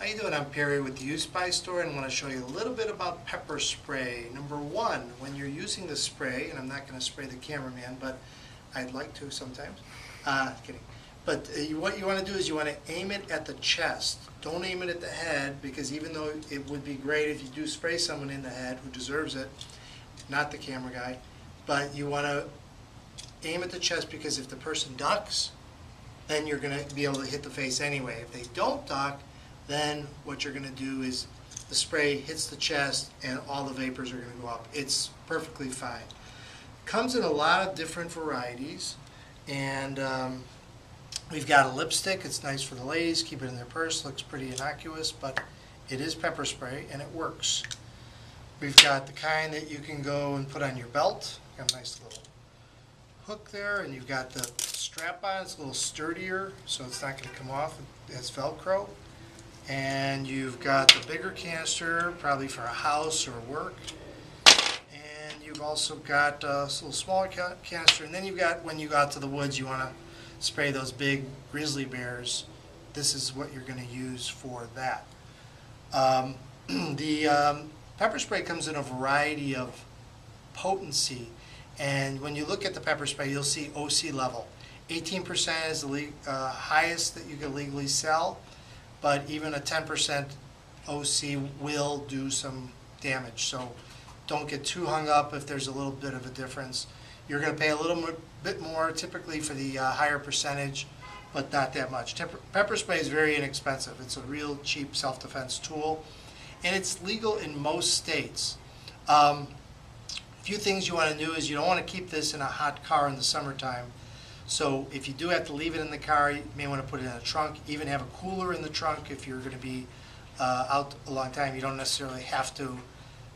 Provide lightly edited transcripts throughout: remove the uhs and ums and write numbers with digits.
How you doing? I'm Perry with the USpy store and I want to show you a little bit about pepper spray. Number one, when you're using the spray, and I'm not going to spray the cameraman, but I'd like to sometimes. Kidding. But what you want to do is you want to aim it at the chest. Don't aim it at the head, because even though it would be great if you do spray someone in the head who deserves it, not the camera guy, but you want to aim at the chest, because if the person ducks, then you're going to be able to hit the face anyway. If they don't duck, then what you're going to do is the spray hits the chest and all the vapors are going to go up. It's perfectly fine. Comes in a lot of different varieties, and we've got a lipstick. It's nice for the ladies. Keep it in their purse. Looks pretty innocuous, but it is pepper spray and it works. We've got the kind that you can go and put on your belt. Got a nice little hook there, and you've got the strap on. It's a little sturdier, so it's not going to come off. It has Velcro. And you've got the bigger canister, probably for a house or work. And you've also got a little smaller canister. And then you've got, when you go out to the woods, you want to spray those big grizzly bears. This is what you're going to use for that. The pepper spray comes in a variety of potency. And when you look at the pepper spray, you'll see OC level. 18% is the highest that you can legally sell. But even a 10% OC will do some damage. So don't get too hung up if there's a little bit of a difference. You're going to pay a little bit more typically for the higher percentage, but not that much. Pepper spray is very inexpensive. It's a real cheap self-defense tool, and it's legal in most states. A few things you want to do is you don't want to keep this in a hot car in the summertime. So if you do have to leave it in the car, you may want to put it in a trunk. Even have a cooler in the trunk if you're going to be out a long time. You don't necessarily have to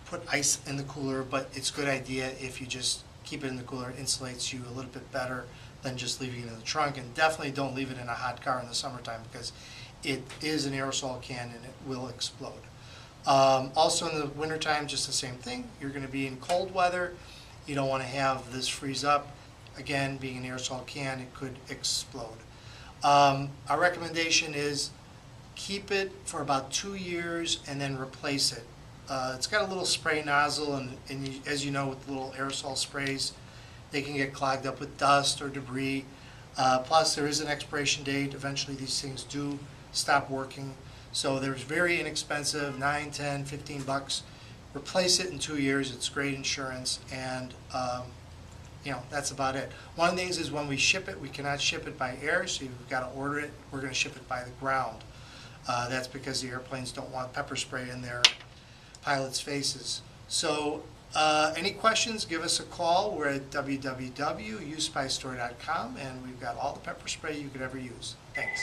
put ice in the cooler, but it's a good idea if you just keep it in the cooler. It insulates you a little bit better than just leaving it in the trunk. And definitely don't leave it in a hot car in the summertime, because it is an aerosol can and it will explode. Also in the wintertime, just the same thing. You're going to be in cold weather. You don't want to have this freeze up. Again, being an aerosol can, it could explode. Our recommendation is keep it for about 2 years and then replace it. It's got a little spray nozzle, and as you know, with little aerosol sprays, they can get clogged up with dust or debris. Plus, there is an expiration date. Eventually, these things do stop working. So there's very inexpensive, 9, 10, 15 bucks. Replace it in 2 years. It's great insurance, and that's about it. One of the things is when we ship it, we cannot ship it by air, so you've got to order it. We're going to ship it by the ground. That's because the airplanes don't want pepper spray in their pilots' faces. So any questions, give us a call. We're at www.uspystore.com, and we've got all the pepper spray you could ever use. Thanks.